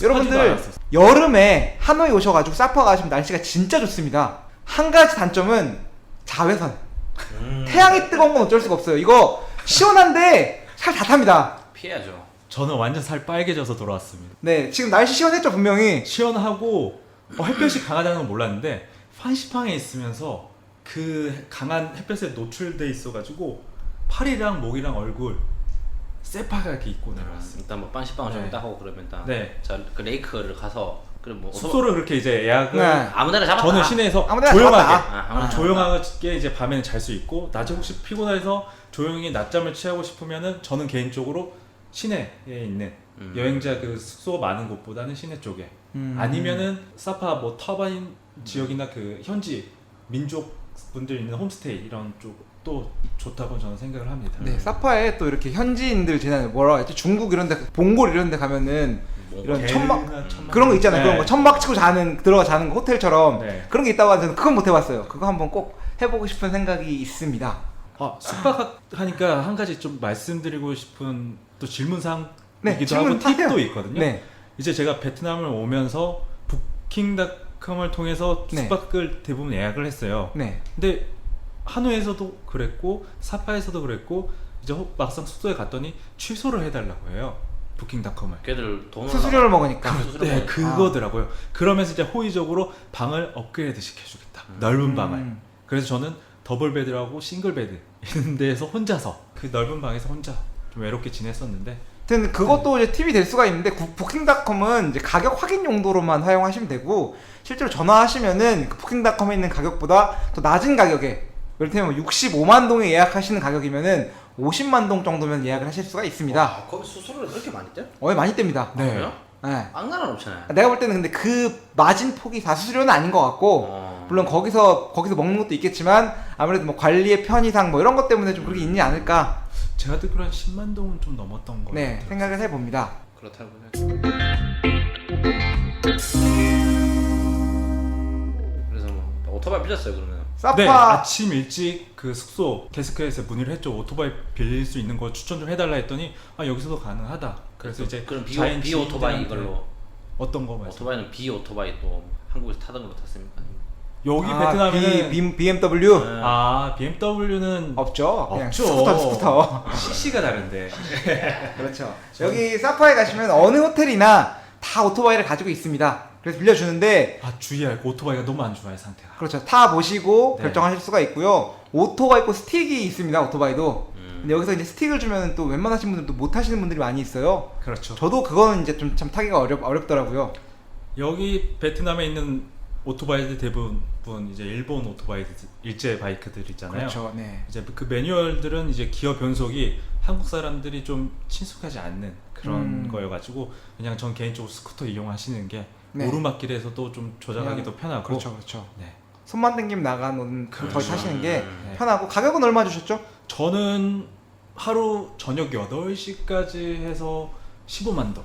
여러분들 습하지도 않았어요. 여름에 하노이 오셔가지고 사파 가시면 날씨가 진짜 좋습니다. 한 가지 단점은 자외선. 태양이 뜨거운 건 어쩔 수가 없어요. 이거 시원한데 살 다 탑니다. 피해야죠. 저는 완전 살 빨개져서 돌아왔습니다. 네, 지금 날씨 시원했죠 분명히. 시원하고 햇볕이 강하다는 건 몰랐는데 판시팡에 있으면서 그 강한 햇볕에 노출돼 있어가지고 팔이랑 목이랑 얼굴 새파랗게 이렇게 입고 내려왔어요. 일단 뭐 빤시빵을 좀 네. 딱 하고 그러면 일단 네. 그 레이크를 가서 그럼 뭐 숙소를 그렇게 이제 예약을 네. 아무데나 잡았다. 저는 시내에서 아무데나 조용하게 잡았다. 아무데나 조용하게 이제 밤에는 잘 수 있고 낮에 혹시 피곤해서 조용히 낮잠을 취하고 싶으면은 저는 개인적으로 시내에 있는 여행자 그 숙소가 많은 곳보다는 시내 쪽에 아니면은 사파 뭐 터바인 지역이나 그 현지 민족 분들 있는 홈스테이 이런 쪽도 좋다고 저는 생각을 합니다. 네, 사파에 또 이렇게 현지인들 지나는 뭐라 했지? 중국 이런데 몽골 이런데 가면은 이런 천막 그런 거 있잖아요. 그런 거 천막 치고 들어가 자는 거 호텔처럼 네. 그런 게 있다고 하는데 그건 못 해봤어요. 그거 한번 꼭 해보고 싶은 생각이 있습니다. 숙박하니까 한 가지 좀 말씀드리고 싶은 또 질문사항이기도 네, 질문 하고 팁도 하세요. 있거든요. 네, 이제 제가 베트남을 오면서 부킹닷컴을 통해서 네. 숙박을 대부분 예약을 했어요. 네. 근데 하노이에서도 그랬고 사파에서도 그랬고 이제 막상 숙소에 갔더니 취소를 해달라고 해요. 부킹닷컴을. 걔들 돈을 수수료를 먹으니까. 네, 그거더라고요. 그러면서 이제 호의적으로 방을 업그레이드 시켜주겠다. 넓은 방을. 그래서 저는 더블 베드라고 싱글 베드 이런 데에서 혼자서 그 넓은 방에서 혼자 좀 외롭게 지냈었는데 하여튼 그것도 이제 팁이 될 수가 있는데 부킹닷컴은 이제 가격 확인 용도로만 사용하시면 되고 실제로 전화하시면은 그 부킹닷컴에 있는 가격보다 더 낮은 가격에 이를테면 65만 동에 예약하시는 가격이면은 50만 동 정도면 예약을 하실 수가 있습니다. 와, 거기 수수료를 그렇게 많이 떼? 많이 뗍니다. 네. 그래요? 네. 악랄한 업체네. 내가 볼 때는 근데 그 마진 폭이 다 수수료는 아닌 것 같고 물론 거기서 먹는 것도 있겠지만 아무래도 뭐 관리의 편의상 뭐 이런 것 때문에 좀 그렇게 있지 않을까 제가 듣기로 한 10만 동은 좀 넘었던 거예요. 네 생각을 해봅니다. 그렇다고. 오토바이 빌렸어요 그러면. 사파 네, 아침 일찍 그 숙소 게스트에서 문의를 했죠. 오토바이 빌릴 수 있는 거 추천 좀 해달라 했더니 여기서도 가능하다. 그래서 이제 그럼 비 자이언츠 오토바이 인들한테 이걸로. 어떤 거 말씀? 오토바이는 비 오토바이 또 한국에서 타던 걸로 탔습니까? 여기 베트남에는 BMW 네. BMW는 없죠. 그냥 없죠. 스쿠터. CC가 다른데. 그렇죠. 여기 사파에 가시면 어느 호텔이나 다 오토바이를 가지고 있습니다. 그래서 빌려주는데 주의할 거 오토바이가 너무 안 좋아요 상태가. 그렇죠. 타 보시고 네. 결정하실 수가 있고요. 오토가 있고 스틱이 있습니다. 오토바이도. 근데 여기서 이제 스틱을 주면 또 웬만하신 분들도 못 타시는 분들이 많이 있어요. 그렇죠. 저도 그거는 이제 좀 참 타기가 어렵더라고요. 여기 베트남에 있는 오토바이들 대부분 이제 일본 오토바이 일제 바이크들 있잖아요. 그렇죠. 네. 이제 그 매뉴얼들은 이제 기어 변속이 한국 사람들이 좀 친숙하지 않는 그런 거여가지고 그냥 전 개인적으로 스쿠터 이용하시는 게 네. 오르막길에서도 좀 조작하기도 편하고. 그렇죠. 그렇죠. 네. 손만 당기면 나가는 그 거의 타시는 게 네. 편하고 가격은 얼마 주셨죠? 저는 하루 저녁 8시까지 해서 15만 동.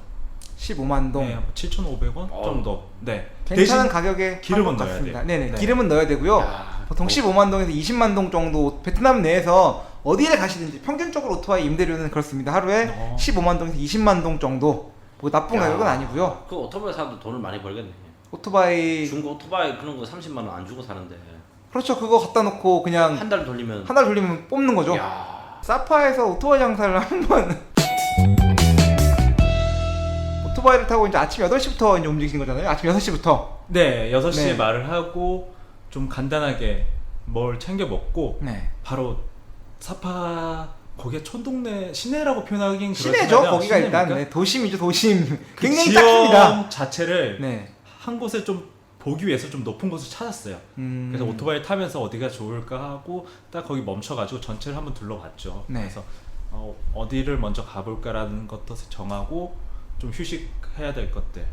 15만 동. 네, 7,500원 정도. 네. 괜찮은 대신 가격에 기름은 한것 넣어야 같습니다. 돼요. 네네. 네. 기름은 넣어야 되고요. 야, 보통 15만 동에서 20만 동 정도 베트남 내에서 어디에 가시든지 평균적으로 오토바이 임대료는 그렇습니다. 하루에 15만 동에서 20만 동 정도. 뭐 나쁜 가격은 아니고요. 그 오토바이 사도 돈을 많이 벌겠네. 오토바이 중고 오토바이 그런 거 30만 원 안 주고 사는데 그렇죠. 그거 갖다 놓고 그냥 한 달 돌리면. 한 달 돌리면 뽑는 거죠. 야. 사파에서 오토바이 장사를 한번 오토바이를 타고 이제 아침 8시부터 이제 움직이신 거잖아요. 아침 6시부터. 네, 6시에 네. 말을 하고 좀 간단하게 뭘 챙겨 먹고 네. 바로 사파 거기가 촌동네 시내라고 표현하기는 시내죠. 그렇지만 거기가 일단 시내입니까? 네, 도심이죠. 도심. 그 굉장히 지역 작습니다. 자체를 네. 한 곳에 좀 보기 위해서 좀 높은 곳을 찾았어요. 그래서 오토바이 타면서 어디가 좋을까 하고 딱 거기 멈춰가지고 전체를 한번 둘러봤죠. 네. 그래서 어디를 먼저 가볼까라는 것도 정하고 좀 휴식해야 될 것들.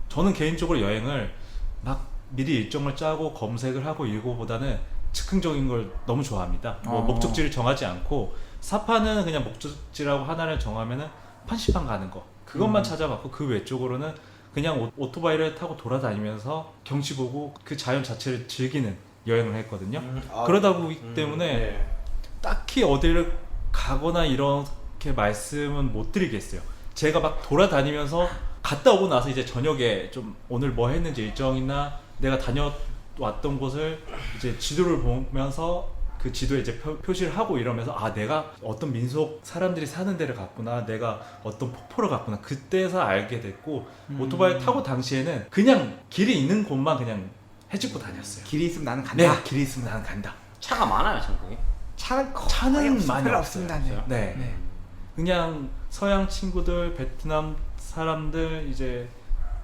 저는 개인적으로 여행을 막 미리 일정을 짜고 검색을 하고 이거보다는 즉흥적인 걸 너무 좋아합니다. 뭐 목적지를 정하지 않고 사파는 그냥 목적지라고 하나를 정하면은 판시판 가는 거 그것만 찾아봤고 그 외쪽으로는 그냥 오토바이를 타고 돌아다니면서 경치 보고 그 자연 자체를 즐기는 여행을 했거든요. 그러다 보기 때문에 네. 딱히 어디를 가거나 이렇게 말씀은 못 드리겠어요. 제가 막 돌아다니면서 갔다 오고 나서 이제 저녁에 좀 오늘 뭐 했는지 일정이나 내가 다녀왔던 곳을 이제 지도를 보면서 그 지도에 이제 표시를 하고 이러면서 내가 어떤 민속 사람들이 사는 데를 갔구나, 내가 어떤 폭포를 갔구나, 그때서 알게 됐고 오토바이 타고 당시에는 그냥 길이 있는 곳만 그냥 헤집고 다녔어요. 길이 있으면 나는 간다. 네, 길이 있으면 나는 간다. 차가 많아요, 참 거기. 차는 많이 별로 없어요. 없습니다. 네. 네. 네. 그냥 서양 친구들, 베트남 사람들, 이제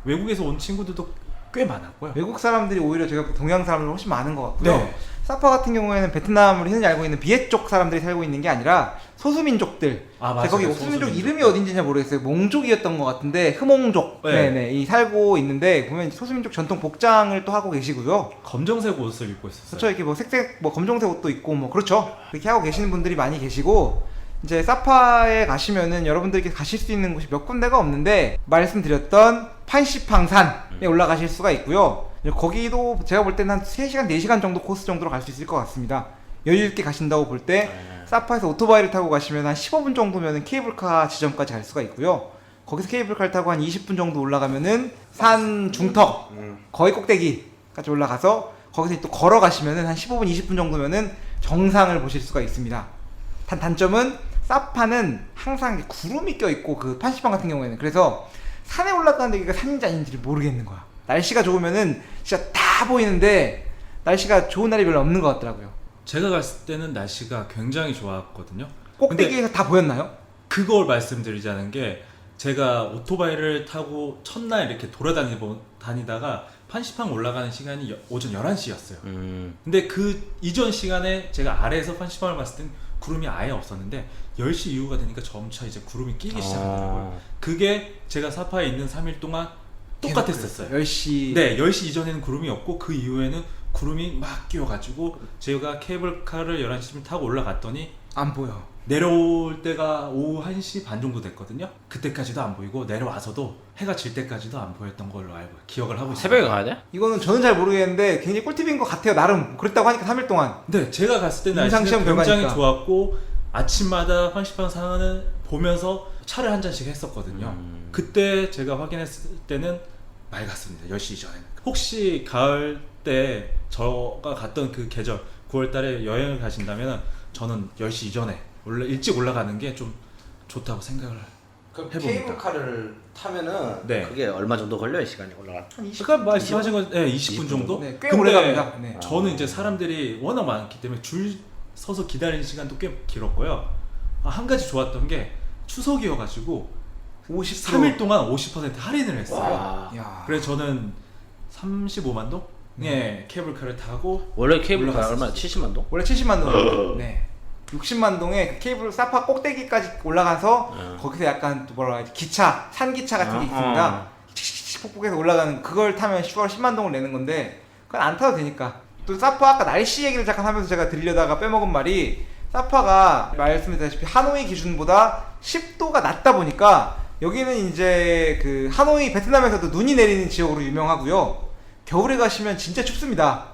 외국에서 온 친구들도 꽤 많았고요. 외국 사람들이 오히려 제가 동양 사람들 훨씬 많은 것 같고요. 네. 사파 같은 경우에는 베트남을 흔히 알고 있는 비해 쪽 사람들이 살고 있는 게 아니라 소수민족들. 맞아요. 제가 거기 소수민족 소수민족들. 이름이 어딘지 잘 모르겠어요. 몽족이었던 것 같은데 흐몽족. 네. 네네. 이 살고 있는데 보면 소수민족 전통 복장을 또 하고 계시고요. 검정색 옷을 입고 있었어요. 그렇죠. 이렇게 뭐 색색 뭐 검정색 옷도 있고 뭐 그렇죠. 그렇게 하고 계시는 분들이 많이 계시고 이제 사파에 가시면은 여러분들께 가실 수 있는 곳이 몇 군데가 없는데 말씀드렸던 판시팡산에 올라가실 수가 있고요. 거기도 제가 볼 때는 한 3시간, 4시간 정도 코스 정도로 갈 수 있을 것 같습니다. 여유 있게 가신다고 볼 때 사파에서 오토바이를 타고 가시면 한 15분 정도면은 케이블카 지점까지 갈 수가 있고요. 거기서 케이블카를 타고 한 20분 정도 올라가면은 산 중턱 거의 꼭대기까지 올라가서 거기서 또 걸어가시면은 한 15분, 20분 정도면은 정상을 보실 수가 있습니다. 단점은 사파는 항상 구름이 껴있고 그 판시방 같은 경우에는 그래서 산에 올라가는 데가 산인지 아닌지를 모르겠는 거야. 날씨가 좋으면은 진짜 다 보이는데 날씨가 좋은 날이 별로 없는 것 같더라고요. 제가 갔을 때는 날씨가 굉장히 좋았거든요. 꼭대기에서 다 보였나요? 그걸 말씀드리자는 게 제가 오토바이를 타고 첫날 이렇게 다니다가 판시팡 올라가는 시간이 오전 11시였어요. 근데 그 이전 시간에 제가 아래에서 판시팡을 봤을 땐 구름이 아예 없었는데 10시 이후가 되니까 점차 이제 구름이 끼기 시작하더라고요. 그게 제가 사파에 있는 3일 동안 똑같았었어요. 10시. 네, 10시 이전에는 구름이 없고 그 이후에는 구름이 막 끼어가지고 제가 케이블카를 11시쯤 타고 올라갔더니 안 보여. 내려올 때가 오후 1시 반 정도 됐거든요. 그때까지도 안 보이고 내려와서도 해가 질 때까지도 안 보였던 걸로 기억을 하고 있어요. 새벽에 가야 돼? 이거는 저는 잘 모르겠는데 굉장히 꿀팁인 것 같아요. 나름 그랬다고 하니까 3일 동안. 네, 제가 갔을 때는 임상 날씨가 시험 굉장히 결과니까. 좋았고 아침마다 환시방 상황을 보면서 차를 한 잔씩 했었거든요. 그때 제가 확인했을 때는 맑았습니다. 10시 이전에는. 혹시 가을 때 저가 갔던 그 계절 9월 달에 여행을 가신다면 저는 10시 이전에 원래 일찍 올라가는 게 좀 좋다고 생각을 해봅니다. 케이블카를 타면은 네. 그게 얼마 정도 걸려요 시간이 올라갈 때? 한 20. 아까 말씀하신 건 20분 20분 정도? 네, 꽤 근데 오래 갑니다. 네. 저는 이제 사람들이 워낙 많기 때문에 줄 서서 기다리는 시간도 꽤 길었고요. 한 가지 좋았던 게 추석이어가지고 3일 동안 50% 할인을 했어요. 와. 야. 그래서 저는 35만 동? 네, 케이블카를 타고 원래 케이블카 올라갔었어요. 얼마? 70만 동? 원래 70만 동. 네. 60만 동에 케이블 사파 꼭대기까지 올라가서 거기서 약간 또 뭐라 해야지 기차, 산기차 같은 게 있습니다. 칙칙칙 폭폭해서 올라가는 그걸 타면 10만 동을 내는 건데 그건 안 타도 되니까. 또 사파 아까 날씨 얘기를 잠깐 하면서 제가 들려다가 빼먹은 말이 사파가 말씀드렸다시피 하노이 기준보다 10도가 낮다 보니까 여기는 이제 그 하노이 베트남에서도 눈이 내리는 지역으로 유명하고요. 겨울에 가시면 진짜 춥습니다.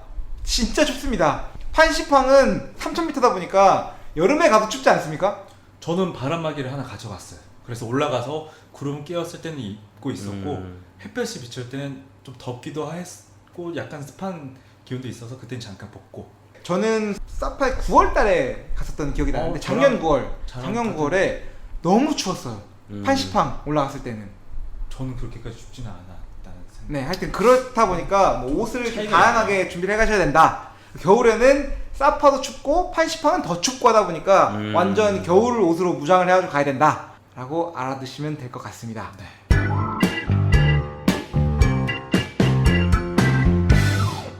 진짜 춥습니다. 판시팡은 3,000m다 보니까 여름에 가도 춥지 않습니까? 저는 바람막이를 하나 가져갔어요. 그래서 올라가서 구름 끼었을 때는 입고 있었고 햇볕이 비칠 때는 좀 덥기도 했고 약간 습한 기운도 있어서 그때는 잠깐 벗고. 저는 사파에 9월 달에 갔었던 기억이 나는데 작년 9월 작년 9월에 너무 추웠어요. 판시팡 올라갔을 때는. 저는 그렇게까지 춥지는 않았다는 생각. 네, 하여튼 그렇다 보니까 뭐 옷을 이렇게 차이가 다양하게 준비를 해가셔야 된다. 겨울에는 사파도 춥고 판시팡은 더 춥고 하다 보니까 완전 겨울 옷으로 무장을 해가지고 가야 된다 라고 알아두시면 될 것 같습니다. 네.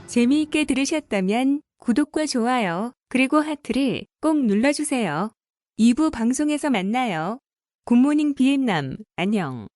재미있게 들으셨다면 구독과 좋아요, 그리고 하트를 꼭 눌러주세요. 2부 방송에서 만나요. 굿모닝 비엠남, 안녕.